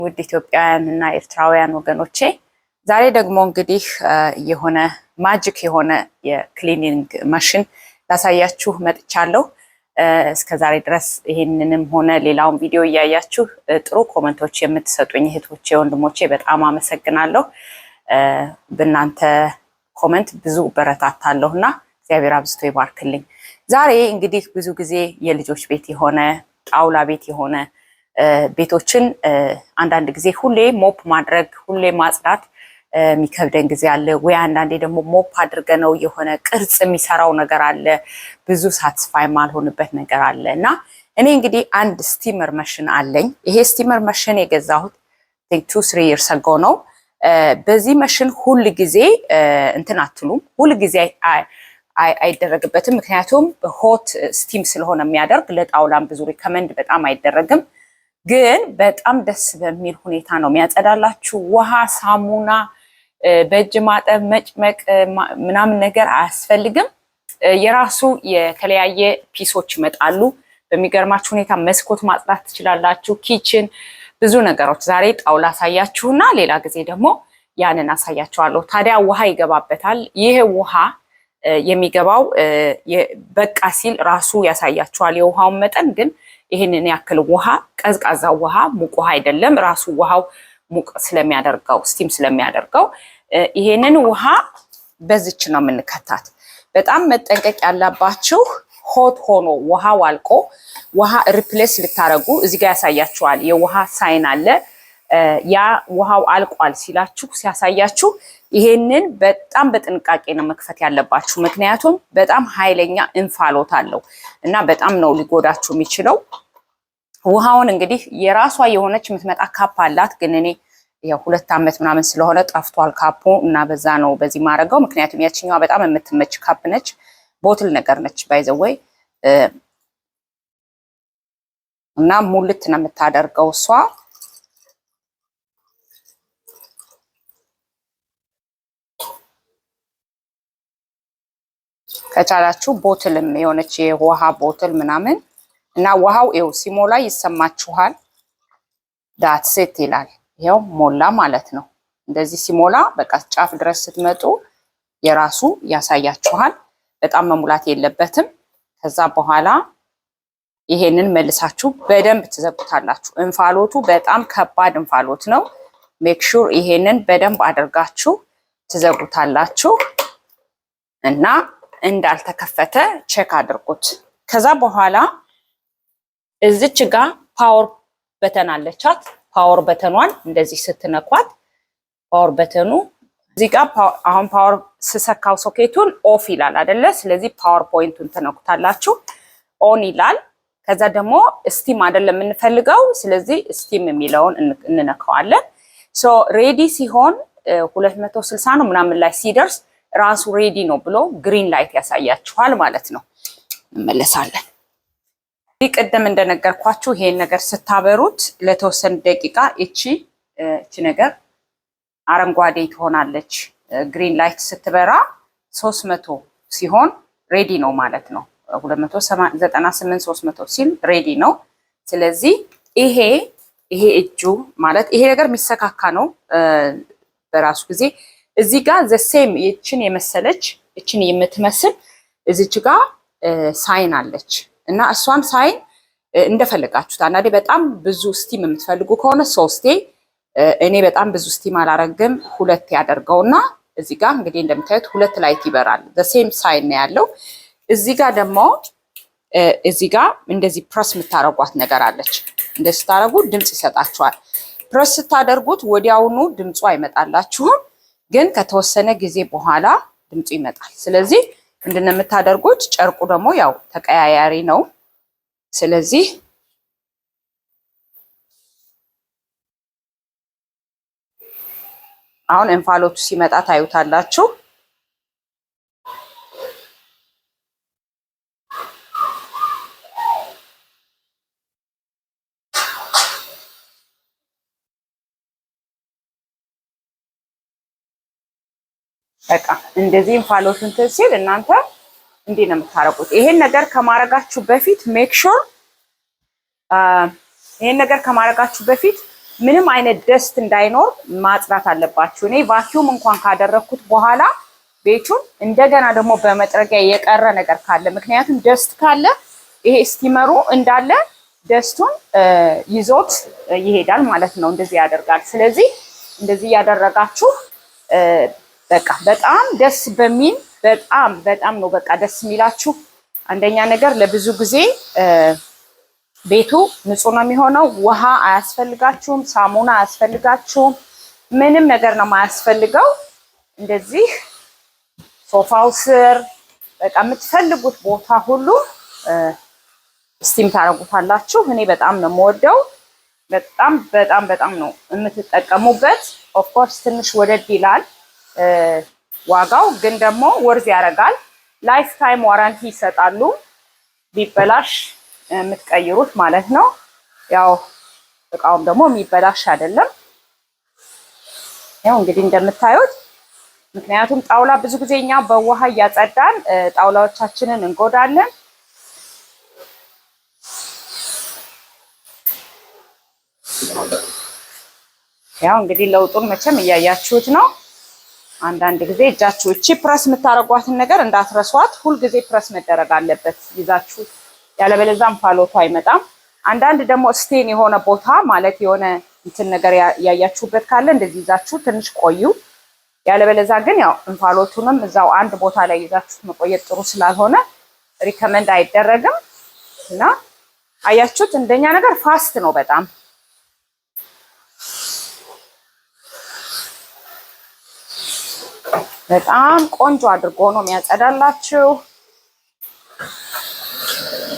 ውድ ኢትዮጵያውያን እና ኤርትራውያን ወገኖቼ ዛሬ ደግሞ እንግዲህ የሆነ ማጂክ የሆነ የክሊኒንግ ማሽን ላሳያችሁ መጥቻለሁ። እስከዛሬ ድረስ ይሄንንም ሆነ ሌላውን ቪዲዮ ያያችሁ ጥሩ ኮሜንቶች የምትሰጡኝ እህቶቼ ወንድሞቼ በጣም አመሰግናለሁ። በእናንተ ኮሜንት ብዙ በረታታለሁና እግዚአብሔር አብዝቶ ይባርክልኝ። ዛሬ እንግዲህ ብዙ ጊዜ የልጆች ቤት የሆነ ጣውላ ቤት የሆነ ቤቶችን አንዳንድ ጊዜ ሁሌ ሞፕ ማድረግ ሁሌ ማጽዳት የሚከብደን ጊዜ አለ ወይ አንዳንዴ ደግሞ ሞፕ አድርገነው የሆነ ቅርጽ የሚሰራው ነገር አለ ብዙ ሳትስፋይ ማልሆንበት ነገር አለ እና እኔ እንግዲህ አንድ ስቲመር ማሽን አለኝ። ይሄ ስቲመር ማሽን የገዛሁት 2-3 years ago ነው። በዚህ ማሽን ሁሉ ጊዜ እንትን አትሉም ሁሉ ጊዜ አይደረግበትም ምክንያቱም ሆት ስቲም ስለሆነ የሚያደርግ ለጣውላም ብዙ ሪከመንድ በጣም አይደረግም። ግን በጣም ደስ በሚል ሁኔታ ነው የሚያጸዳላችሁ። ውሃ ሳሙና በእጅ ማጠብ መጭመቅ ምናምን ነገር አያስፈልግም። የራሱ የተለያየ ፒሶች ይመጣሉ። በሚገርማችሁ ሁኔታ መስኮት ማጽዳት ትችላላችሁ። ኪችን ብዙ ነገሮች ዛሬ ጣውላ አሳያችሁና ሌላ ጊዜ ደግሞ ያንን አሳያችኋለሁ። ታዲያ ውሃ ይገባበታል። ይሄ ውሃ የሚገባው በቃ ሲል ራሱ ያሳያችኋል የውሃውን መጠን። ግን ይሄንን ያክል ውሃ ቀዝቃዛ ውሃ ሙቅ ውሃ አይደለም። ራሱ ውሃው ሙቅ ስለሚያደርገው ስቲም ስለሚያደርገው ይሄንን ውሃ በዚች ነው የምንከታት። በጣም መጠንቀቅ ያለባችሁ ሆት ሆኖ ውሃው አልቆ ውሃ ሪፕሌስ ልታረጉ እዚህ ጋር ያሳያችኋል። የውሃ ሳይን አለ። ያ ውሃው አልቋል ሲላችሁ ሲያሳያችሁ ይሄንን በጣም በጥንቃቄ ነው መክፈት ያለባችሁ። ምክንያቱም በጣም ኃይለኛ እንፋሎት አለው እና በጣም ነው ሊጎዳችሁ የሚችለው። ውሃውን እንግዲህ የራሷ የሆነች የምትመጣ ካፕ አላት። ግን እኔ ያው 2 ዓመት ምናምን ስለሆነ ጠፍቷል ካፑ እና በዛ ነው በዚህ ማረጋው። ምክንያቱም ያቺኛዋ በጣም የምትመች ካፕ ነች። ቦትል ነገር ነች ባይ ዘ ወይ እና ሙልት ነው የምታደርገው እሷ። ከቻላችሁ ቦትልም የሆነች የውሃ ቦትል ምናምን እና ውሃው ይው ሲሞላ ይሰማችኋል። ዳት ሴት ይላል። ይሄው ሞላ ማለት ነው። እንደዚህ ሲሞላ በቃ ጫፍ ድረስ ስትመጡ የራሱ ያሳያችኋል። በጣም መሙላት የለበትም። ከዛ በኋላ ይሄንን መልሳችሁ በደንብ ትዘጉታላችሁ። እንፋሎቱ በጣም ከባድ እንፋሎት ነው። ሜክ ሹር ይሄንን በደንብ አድርጋችሁ ትዘጉታላችሁ እና እንዳልተከፈተ ቼክ አድርጉት። ከዛ በኋላ እዚች ጋር ፓወር በተን አለቻት። ፓወር በተኗን እንደዚህ ስትነኳት ፓወር በተኑ እዚህ ጋር አሁን ፓወር ስሰካው ሶኬቱን ኦፍ ይላል አይደለ? ስለዚህ ፓወር ፖይንቱን ተነኩታላችሁ ኦን ይላል። ከዛ ደግሞ ስቲም አይደለም የምንፈልገው ስለዚህ ስቲም የሚለውን እንነካዋለን። ሶ ሬዲ ሲሆን 260 ነው ምናምን ላይ ሲደርስ ራሱ ሬዲ ነው ብሎ ግሪን ላይት ያሳያችኋል ማለት ነው። እንመለሳለን። ቅድም እንደነገርኳችሁ ይሄን ነገር ስታበሩት ለተወሰነ ደቂቃ እቺ ነገር አረንጓዴ ትሆናለች። ግሪን ላይት ስትበራ 300 ሲሆን ሬዲ ነው ማለት ነው። 298 300 ሲል ሬዲ ነው። ስለዚህ ይሄ እጁ ማለት ይሄ ነገር የሚሰካካ ነው በራሱ ጊዜ። እዚህ ጋር ዘሴም እቺን የመሰለች እቺን የምትመስል እዚች ጋር ሳይን አለች እና እሷን ሳይን እንደፈለጋችሁት አንዴ በጣም ብዙ ስቲም የምትፈልጉ ከሆነ 3 እኔ በጣም ብዙ ስቲም አላረግም 2 ያደርገውና እዚህ ጋር እንግዲህ እንደምታዩት 2 ላይት ይበራል። ዘሴም ሳይን ነው ያለው። እዚህ ጋር ደግሞ እዚህ ጋር እንደዚህ ፕረስ የምታረጓት ነገር አለች። እንደዚህ ስታረጉ ድምጽ ይሰጣችኋል። ፕረስ ስታደርጉት ወዲያውኑ ድምጹ አይመጣላችሁም። ግን ከተወሰነ ጊዜ በኋላ ድምጹ ይመጣል። ስለዚህ ምንድነው የምታደርጉት? ጨርቁ ደግሞ ያው ተቀያያሪ ነው። ስለዚህ አሁን እንፋሎቱ ሲመጣ ታዩታላችሁ። በቃ እንደዚህ እንፋሎቱን ሲል እናንተ እንዴ ነው የምታረጉት። ይሄን ነገር ከማረጋችሁ በፊት ሜክ ሹር ምንም አይነት ደስት እንዳይኖር ማጽዳት አለባችሁ። እኔ ቫኪዩም እንኳን ካደረኩት በኋላ ቤቱን እንደገና ደግሞ በመጥረጊያ የቀረ ነገር ካለ ምክንያቱም ደስት ካለ ይሄ ስቲመሩ እንዳለ ደስቱን ይዞት ይሄዳል ማለት ነው። እንደዚህ ያደርጋል። ስለዚህ እንደዚህ ያደረጋችሁ በቃ በጣም ደስ በሚል በጣም ነው በቃ ደስ የሚላችሁ። አንደኛ ነገር ለብዙ ጊዜ ቤቱ ንጹህ ነው የሚሆነው። ውሃ አያስፈልጋችሁም፣ ሳሙና አያስፈልጋችሁም፣ ምንም ነገር ነው የማያስፈልገው። እንደዚህ ሶፋው ስር በቃ የምትፈልጉት ቦታ ሁሉ ስቲም ታረጉታላችሁ። እኔ በጣም ነው የምወደው። በጣም ነው የምትጠቀሙበት። ኦፍ ኮርስ ትንሽ ወደድ ይላል ዋጋው፣ ግን ደግሞ ወርዝ ያደርጋል። ላይፍ ታይም ዋራንቲ ይሰጣሉ። ቢበላሽ የምትቀይሩት ማለት ነው። ያው እቃውም ደግሞ የሚበላሽ አይደለም። ያው እንግዲህ እንደምታዩት ምክንያቱም ጣውላ ብዙ ጊዜ እኛ በውሃ እያጸዳን ጣውላዎቻችንን እንጎዳለን። ያው እንግዲህ ለውጡን መቼም እያያችሁት ነው። አንዳንድ ጊዜ እጃችሁ እቺ ፕረስ የምታረጓትን ነገር እንዳትረሷት። ሁል ጊዜ ፕረስ መደረግ አለበት ይዛችሁ፣ ያለበለዚያ እንፋሎቱ አይመጣም። አንዳንድ ደግሞ ስቴን የሆነ ቦታ ማለት የሆነ እንትን ነገር ያያችሁበት ካለ እንደዚህ ይዛችሁ ትንሽ ቆዩ። ያለበለዚያ ግን ያው እንፋሎቱንም እዛው አንድ ቦታ ላይ ይዛችሁ መቆየት ጥሩ ስላልሆነ ሪከመንድ አይደረግም። እና አያችሁት እንደኛ ነገር ፋስት ነው በጣም ቆንጆ አድርጎ ነው የሚያጸዳላችሁ።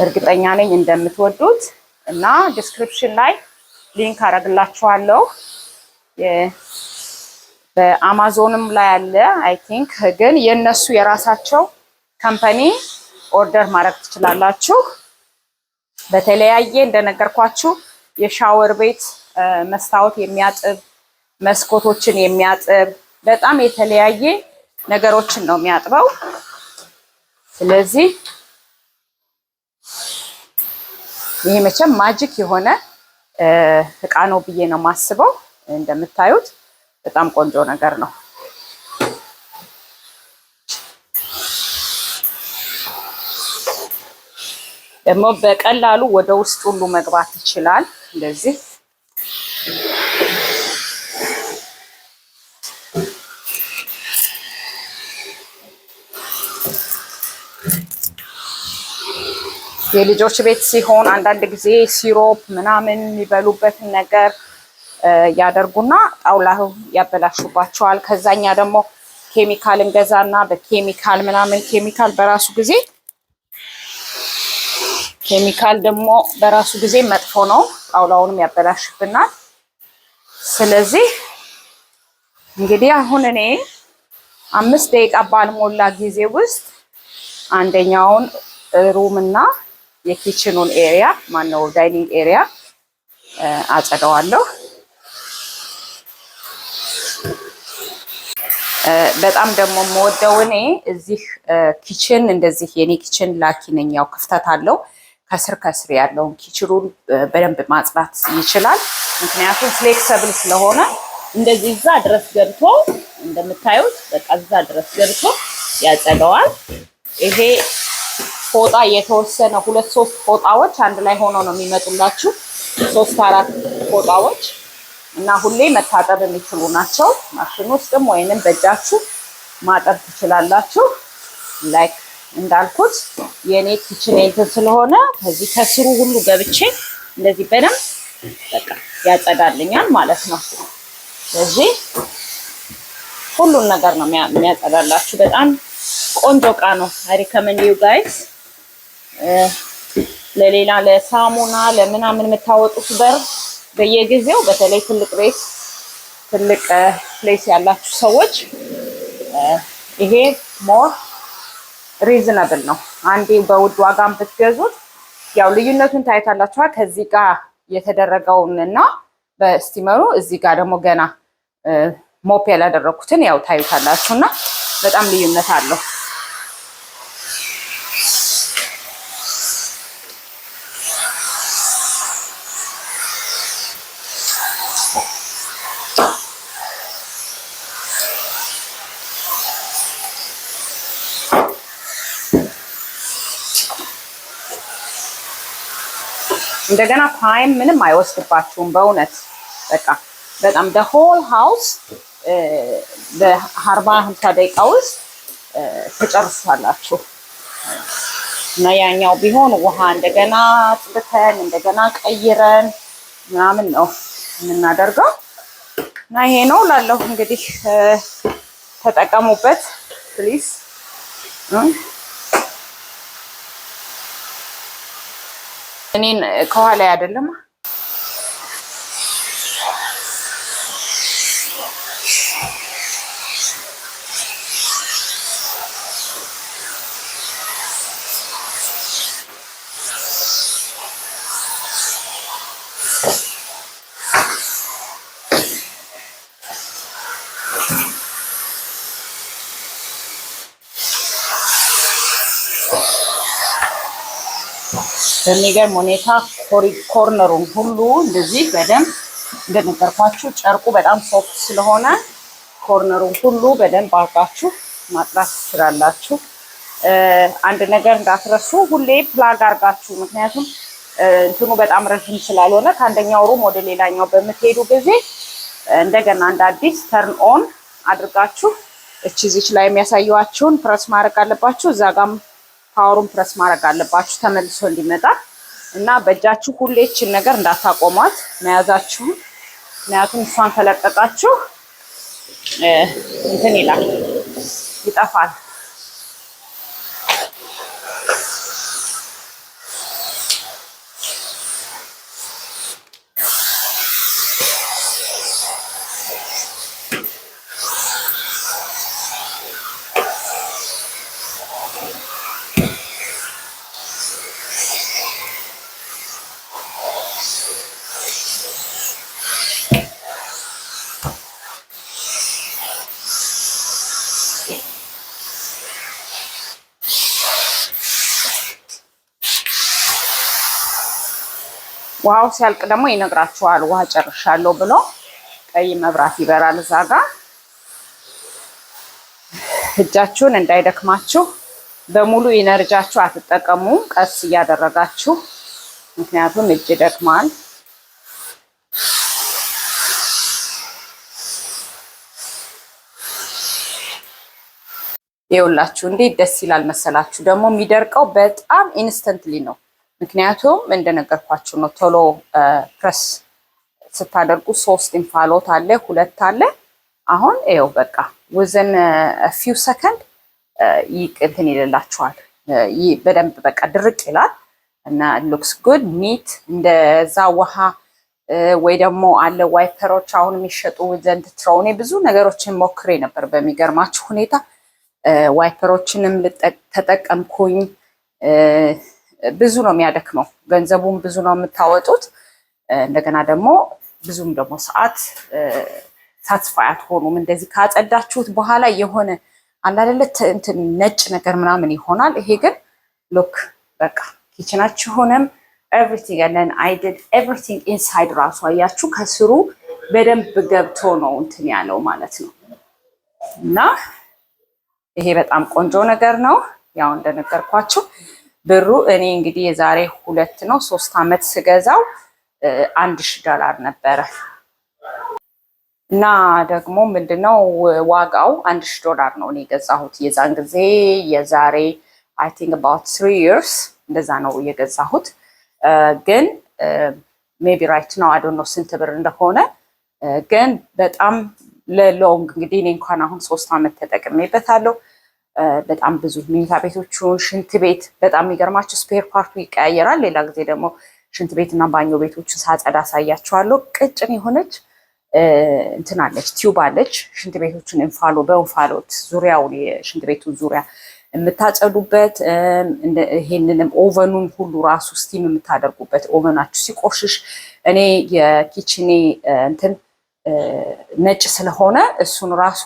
እርግጠኛ ነኝ እንደምትወዱት እና ዲስክሪፕሽን ላይ ሊንክ አደርግላችኋለሁ። በአማዞንም ላይ አለ አይ ቲንክ፣ ግን የነሱ የራሳቸው ካምፓኒ ኦርደር ማድረግ ትችላላችሁ። በተለያየ እንደነገርኳችሁ የሻወር ቤት መስታወት የሚያጥብ መስኮቶችን የሚያጥብ በጣም የተለያየ ነገሮችን ነው የሚያጥበው። ስለዚህ ይሄ መቼም ማጂክ የሆነ እቃ ነው ብዬ ነው የማስበው። እንደምታዩት በጣም ቆንጆ ነገር ነው። ደግሞ በቀላሉ ወደ ውስጥ ሁሉ መግባት ይችላል። እንደዚህ የልጆች ቤት ሲሆን አንዳንድ ጊዜ ሲሮፕ ምናምን የሚበሉበትን ነገር ያደርጉና ጣውላው ያበላሹባቸዋል። ከዛኛ ደግሞ ኬሚካል እንገዛና በኬሚካል ምናምን ኬሚካል በራሱ ጊዜ መጥፎ ነው፣ ጣውላውንም ያበላሽብናል። ስለዚህ እንግዲህ አሁን እኔ 5 ደቂቃ ባልሞላ ጊዜ ውስጥ አንደኛውን ሩም እና የኪችኑን ኤሪያ ማነው ዳይኒንግ ኤሪያ አጸዳዋለሁ። በጣም ደግሞ የምወደው እኔ እዚህ ኪችን እንደዚህ የኔ ኪችን ላኪ ነኝ። ያው ክፍተት አለው ከስር ያለውን ኪችኑን በደንብ ማጽዳት ይችላል። ምክንያቱም ፍሌክሲብል ስለሆነ እንደዚህ እዛ ድረስ ገብቶ እንደምታዩት በቃ እዛ ድረስ ገብቶ ያጸዳዋል። ይሄ ፎጣ የተወሰነ 2-3 ፎጣዎች አንድ ላይ ሆኖ ነው የሚመጡላችሁ። 3-4 ፎጣዎች እና ሁሌ መታጠብ የሚችሉ ናቸው። ማሽን ውስጥም ወይንም በእጃችሁ ማጠብ ትችላላችሁ። ላይክ እንዳልኩት የኔ ኪችን እንትን ስለሆነ ከዚህ ከስሩ ሁሉ ገብቼ እንደዚህ በደንብ በቃ ያጸዳልኛል ማለት ነው። ስለዚህ ሁሉን ነገር ነው የሚያጸዳላችሁ። በጣም ቆንጆ እቃ ነው። አይ ሪከመንድ ዩ ጋይስ። ለሌላ ለሳሙና ለምናምን የምታወጡት በር በየጊዜው በተለይ ትልቅ ቤት ትልቅ ፕሌስ ያላችሁ ሰዎች ይሄ ሞር ሪዝነብል ነው። አንዴ በውድ ዋጋም ብትገዙት ያው ልዩነቱን ታይታላችኋል። ከዚህ ጋር የተደረገውንና በስቲመሩ እዚህ ጋር ደግሞ ገና ሞፕ ያላደረኩትን ያው ታዩታላችሁና በጣም ልዩነት አለው። እንደገና ታይም ምንም አይወስድባችሁም በእውነት በቃ በጣም the whole house በ40-50 ደቂቃ ውስጥ ተጨርሳላችሁ። እና ያኛው ቢሆን ውሃ እንደገና አጥልተን እንደገና ቀይረን ምናምን ነው የምናደርገው። እና ይሄ ነው ላለሁ እንግዲህ ተጠቀሙበት ፕሊዝ። እኔን ከኋላ አይደለም በሚገርም ሁኔታ ኮርነሩን ሁሉ እንደዚህ በደንብ እንደነገርኳችሁ ጨርቁ በጣም ሶፍት ስለሆነ ኮርነሩን ሁሉ በደንብ አርጋችሁ ማጥራት ትችላላችሁ። አንድ ነገር እንዳትረሱ፣ ሁሌ ፕላግ አርጋችሁ፣ ምክንያቱም እንትኑ በጣም ረጅም ስላልሆነ ከአንደኛው ሩም ወደ ሌላኛው በምትሄዱ ጊዜ እንደገና እንደ አዲስ ተርን ኦን አድርጋችሁ እቺ ላይ የሚያሳየዋችሁን ፕረስ ማድረግ አለባችሁ። እዛ ጋም ፓወሩን ፕረስ ማድረግ አለባችሁ ተመልሶ እንዲመጣ እና በእጃችሁ ሁሌ እቺን ነገር እንዳታቆሟት መያዛችሁ። ምክንያቱም እሷን ከለቀቃችሁ እንትን ይላል ይጠፋል። ውሃው ሲያልቅ ደግሞ ይነግራችኋል ውሃ ጨርሻለሁ ብሎ ቀይ መብራት ይበራል እዛ ጋር። እጃችሁን እንዳይደክማችሁ በሙሉ ኢነርጂያችሁ አትጠቀሙ፣ ቀስ እያደረጋችሁ፣ ምክንያቱም እጅ ይደክማል። ይኸውላችሁ እንዴት ደስ ይላል መሰላችሁ። ደግሞ የሚደርቀው በጣም ኢንስተንትሊ ነው። ምክንያቱም እንደነገርኳችሁ ነው። ቶሎ ፕረስ ስታደርጉ 3 እንፋሎት አለ 2 አለ። አሁን ይኸው በቃ within a few seconds እንትን ይልላችኋል። በደንብ በቃ ድርቅ ይላል እና looks good neat። እንደዛ ውሃ ወይ ደግሞ አለ ዋይፐሮች አሁን የሚሸጡ ዘንድ ትሮኔ ብዙ ነገሮችን ሞክሬ ነበር። በሚገርማችሁ ሁኔታ ዋይፐሮችንም ተጠቀምኩኝ። ብዙ ነው የሚያደክመው፣ ገንዘቡም ብዙ ነው የምታወጡት። እንደገና ደግሞ ብዙም ደግሞ ሰዓት ሳትስፋይ አትሆኑም። እንደዚህ ካጸዳችሁት በኋላ የሆነ አንዳንድ እንትን ነጭ ነገር ምናምን ይሆናል። ይሄ ግን ሉክ በቃ ኪችናችሁንም ኤቭሪቲንግ and then I did everything inside ራሱ አያችሁ ከስሩ በደንብ ገብቶ ነው እንትን ያለው ማለት ነው። እና ይሄ በጣም ቆንጆ ነገር ነው። ያው እንደነገርኳችሁ ብሩ እኔ እንግዲህ የዛሬ 2-3 አመት ስገዛው $1000 ነበረ እና ደግሞ ምንድነው ዋጋው $1000 ነው እኔ የገዛሁት የዛን ጊዜ። የዛሬ I think about 3 years እንደዛ ነው የገዛሁት። ግን maybe right now I don't know ስንት ብር እንደሆነ፣ ግን በጣም ለሎንግ እንግዲህ እኔ እንኳን አሁን 3 አመት ተጠቅሜበታለሁ። በጣም ብዙ መኝታ ቤቶቹን፣ ሽንት ቤት በጣም የሚገርማችሁ ስፔር ፓርቱ ይቀያየራል። ሌላ ጊዜ ደግሞ ሽንት ቤትና ባኞ ቤቶችን ሳጸዳ አሳያችኋለሁ። ቅጭን የሆነች እንትን አለች፣ ቲዩብ አለች። ሽንት ቤቶችን በእንፋሎት ዙሪያውን የሽንት ቤቱን ዙሪያ የምታጸዱበት፣ ይሄንንም ኦቨኑን ሁሉ ራሱ ስቲም የምታደርጉበት፣ ኦቨናችሁ ሲቆሽሽ እኔ የኪችኔ እንትን ነጭ ስለሆነ እሱን ራሱ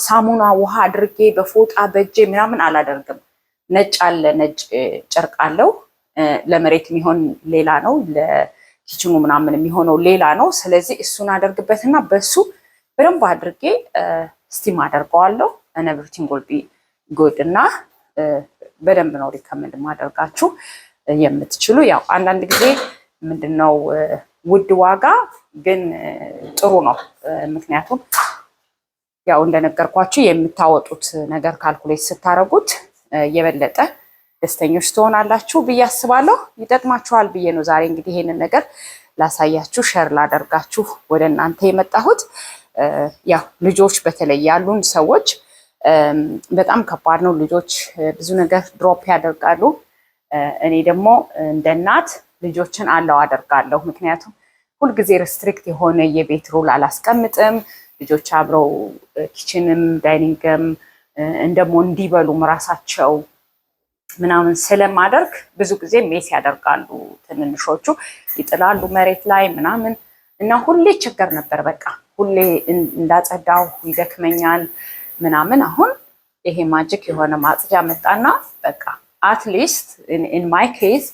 ሳሙና ውሃ አድርጌ በፎጣ በእጄ ምናምን አላደርግም። ነጭ አለ፣ ነጭ ጨርቅ አለው። ለመሬት የሚሆን ሌላ ነው፣ ለኪችኑ ምናምን የሚሆነው ሌላ ነው። ስለዚህ እሱን አደርግበትና በሱ በደንብ አድርጌ ስቲም አደርገዋለሁ። and everything will be good እና በደንብ ነው ሪከመንድ ማደርጋችሁ የምትችሉ። ያው አንዳንድ ጊዜ ምንድነው ውድ ዋጋ ግን ጥሩ ነው። ምክንያቱም ያው እንደነገርኳችሁ የምታወጡት ነገር ካልኩሌት ስታረጉት የበለጠ ደስተኞች ትሆናላችሁ ብዬ አስባለሁ። ይጠቅማችኋል ብዬ ነው ዛሬ እንግዲህ ይሄንን ነገር ላሳያችሁ ሼር ላደርጋችሁ ወደ እናንተ የመጣሁት። ያው ልጆች በተለይ ያሉን ሰዎች በጣም ከባድ ነው። ልጆች ብዙ ነገር ድሮፕ ያደርጋሉ። እኔ ደግሞ እንደ እናት ልጆችን አለው አደርጋለሁ። ምክንያቱም ሁልጊዜ ሪስትሪክት የሆነ የቤት ሩል አላስቀምጥም። ልጆች አብረው ኪችንም ዳይኒንግም እንደሞ እንዲበሉም ራሳቸው ምናምን ስለማደርግ ብዙ ጊዜ ሜስ ያደርጋሉ። ትንንሾቹ ይጥላሉ መሬት ላይ ምናምን እና ሁሌ ችግር ነበር። በቃ ሁሌ እንዳጸዳው ይደክመኛል ምናምን። አሁን ይሄ ማጂክ የሆነ ማጽጃ መጣና በቃ አትሊስት ኢን ማይ ኬዝ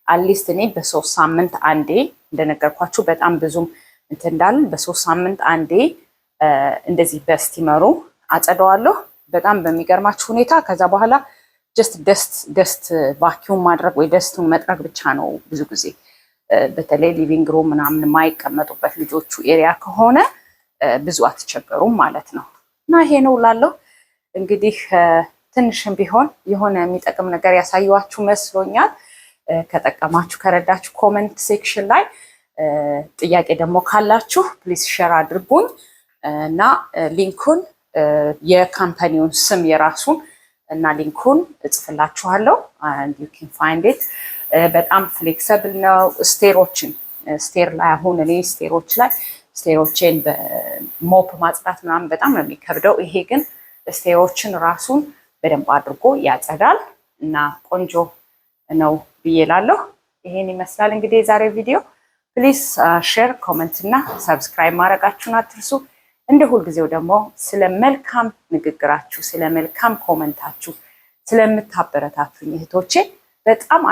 አትሊስት እኔ በ3 ሳምንት አንዴ እንደነገርኳችሁ በጣም ብዙም እንትን እንዳልን በ3 ሳምንት አንዴ እንደዚህ በስቲመሩ አጸደዋለሁ። በጣም በሚገርማችሁ ሁኔታ ከዛ በኋላ ደስት ቫኪዩም ማድረግ ወይ ደስቱን መጥረግ ብቻ ነው። ብዙ ጊዜ በተለይ ሊቪንግ ሩም ምናምን የማይቀመጡበት ልጆቹ ኤሪያ ከሆነ ብዙ አትቸገሩም ማለት ነው። እና ይሄ ነው ላለው እንግዲህ ትንሽም ቢሆን የሆነ የሚጠቅም ነገር ያሳየዋችሁ መስሎኛል። ከጠቀማችሁ ከረዳችሁ ኮሜንት ሴክሽን ላይ ጥያቄ ደግሞ ካላችሁ ፕሊዝ ሼር አድርጉኝ እና ሊንኩን የካምፓኒውን ስም የራሱን እና ሊንኩን እጽፍላችኋለሁ and you can find it። በጣም ፍሌክሲብል ነው። ስቴር ላይ አሁን እኔ ስቴሮችን በሞፕ ማጽዳት ምናምን በጣም ነው የሚከብደው። ይሄ ግን ስቴሮችን ራሱን በደንብ አድርጎ ያጸዳል እና ቆንጆ ነው ብዬ እላለሁ። ይሄን ይመስላል እንግዲህ የዛሬ ቪዲዮ። ፕሊዝ ሼር፣ ኮሜንት እና ሰብስክራይብ ማድረጋችሁን አትርሱ። እንደ ሁልጊዜው ደግሞ ስለ መልካም ንግግራችሁ፣ ስለ መልካም ኮሜንታችሁ፣ ስለምታበረታቱኝ እህቶቼ በጣም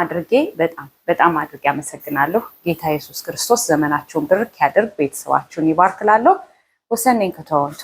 አድርጌ አመሰግናለሁ። ጌታ ኢየሱስ ክርስቶስ ዘመናችሁን ብርክ ያድርግ፣ ቤተሰባችሁን ይባርክላለሁ። ወሰኔን ከቶሮንቶ